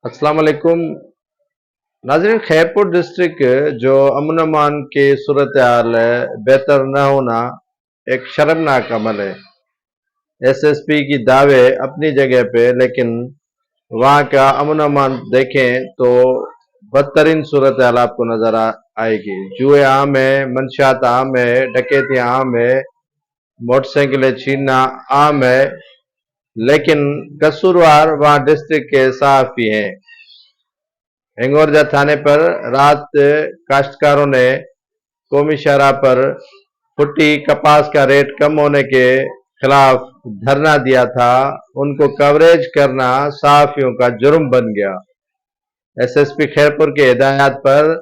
अस्सलाम वालेकुम नाज़रीन। खैरपुर डिस्ट्रिक्ट जो अमन अमान की सूरत हाल है, बेहतर न होना एक शर्मनाक अमल है। एसएसपी की दावे अपनी जगह पे, लेकिन वहाँ का अमन अमान देखें तो बदतरीन सूरत हाल आपको नजर आएगी। जुए आम है, मंशियात आम है, डकैतियाँ आम है, मोटरसाइकिलें छीनना आम है, लेकिन कसूरवार वहाँ डिस्ट्रिक्ट के सहाफ़ी हैं। हिंगोरजा थाने पर रात काश्तकारों ने कौमी शहरा पर फुटी कपास का रेट कम होने के खिलाफ धरना दिया था। उनको कवरेज करना सहाफियों का जुर्म बन गया। एसएसपी खैरपुर के हिदायत पर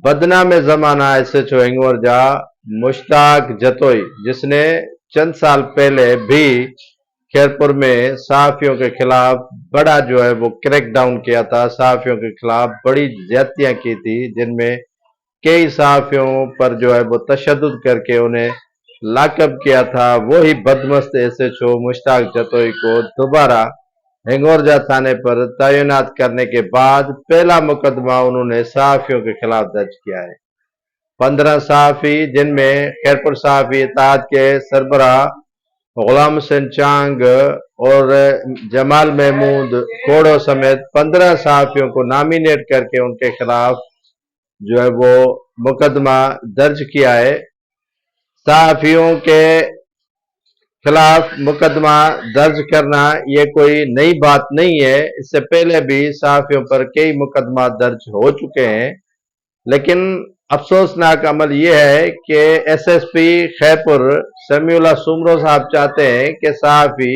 बदनाम जमाना एसएचओ हिंगोरजा मुश्ताक जतोई, जिसने चंद साल पहले भी खैरपुर में सहाफियों के खिलाफ बड़ा जो है वो क्रैक डाउन किया था, सहाफियों के खिलाफ बड़ी ज्यादतियां की थी, जिनमें कई सहाफियों पर जो है वो तशद्दुद करके उन्हें लाकअप किया था। वही बदमस्त एसएचओ मुश्ताक जतोई को दोबारा हिंगोरजा थाने पर तैनात करने के बाद पहला मुकदमा उन्होंने सहाफियों के खिलाफ दर्ज किया है। 15 सहाफी, जिनमें खैरपुर सहाफी इत्तेहाद के सरबराह गुलाम हुसैन चांग और जमाल महमूद कोड़ो समेत 15 सहाफियों को नॉमिनेट करके उनके खिलाफ जो है वो मुकदमा दर्ज किया है। सहाफियों के खिलाफ मुकदमा दर्ज करना ये कोई नई बात नहीं है। इससे पहले भी सहाफियों पर कई मुकदमा दर्ज हो चुके हैं, लेकिन अफसोसनाक अमल यह है कि एसएसपी खैरपुर समीउल्लाह सुमरो साहब चाहते हैं कि सहाफी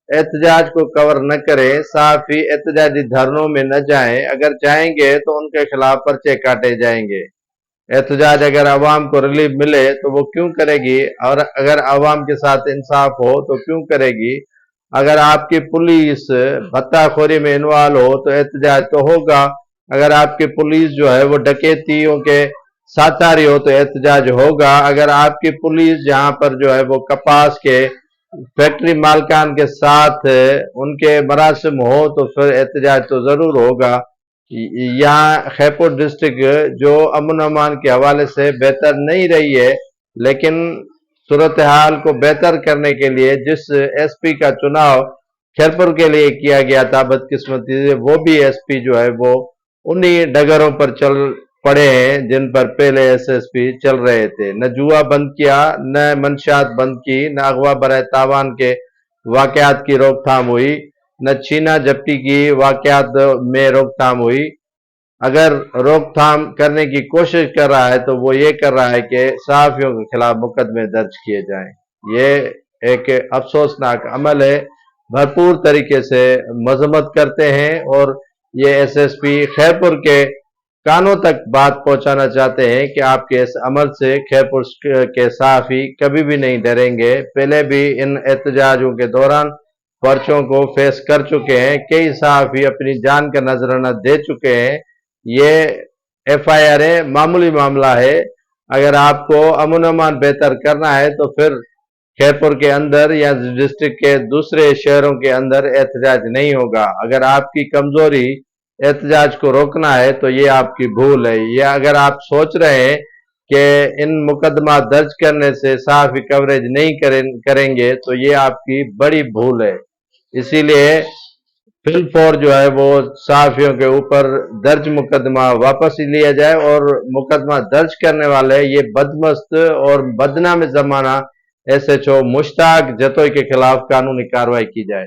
एहतजाज को कवर न करें, सहाफी एहतजाजी धरनों में न जाएं। अगर जाएंगे तो उनके खिलाफ पर्चे काटे जाएंगे। एहतजाज अगर अवाम को रिलीफ मिले तो वो क्यों करेगी, और अगर अवाम के साथ इंसाफ हो तो क्यों करेगी। अगर आपकी पुलिस भत्ताखोरी में इन्वॉल्व हो तो एहतजाज तो होगा। अगर आपकी पुलिस जो है वो डकैतियों के साथ आ रही हो तो एहतजाज होगा। अगर आपकी पुलिस जहां पर जो है वो कपास के फैक्ट्री मालकान के साथ उनके मरासिम हो तो फिर एहतजाज तो जरूर होगा। यहाँ खैरपुर डिस्ट्रिक्ट जो अमन अमान के हवाले से बेहतर नहीं रही है, लेकिन सूरत हाल को बेहतर करने के लिए जिस एसपी का चुनाव खैरपुर के लिए किया गया था, बदकिस्मती से वो भी एसपी जो है वो उन्हीं डगरों पर चल पड़े हैं जिन पर पहले एसएसपी चल रहे थे। न जुआ बंद किया, न मंशियात बंद की, न अगवा बराए तावान के वाकयात की रोकथाम हुई, न छीना झपटी की वाकयात में रोकथाम हुई। अगर रोकथाम करने की कोशिश कर रहा है तो वो ये कर रहा है कि सहाफियों के खिलाफ मुकदमे दर्ज किए जाएं। ये एक अफसोसनाक अमल है। भरपूर तरीके से मजम्मत करते हैं और ये एसएसपी खैरपुर के कानों तक बात पहुंचाना चाहते हैं कि आपके इस अमल से खैरपुर के सहाफी कभी भी नहीं डरेंगे। पहले भी इन एहतजाजों के दौरान पर्चों को फेस कर चुके हैं, कई सहाफी अपनी जान का नजराना दे चुके हैं। ये एफआईआर मामूली मामला है। अगर आपको अमन अमान बेहतर करना है तो फिर खैरपुर के अंदर या डिस्ट्रिक्ट के दूसरे शहरों के अंदर एहतजाज नहीं होगा। अगर आपकी कमजोरी एहतजाज को रोकना है तो ये आपकी भूल है। या अगर आप सोच रहे हैं कि इन मुकदमा दर्ज करने से सहाफी कवरेज नहीं करेंगे तो ये आपकी बड़ी भूल है। इसीलिए फिल फॉर जो है वो सहाफियों के ऊपर दर्ज मुकदमा वापस ही लिया जाए और मुकदमा दर्ज करने वाले ये बदमस्त और बदनाम जमाना एसएचओ मुश्ताक जतोई के खिलाफ कानूनी कार्रवाई की जाए।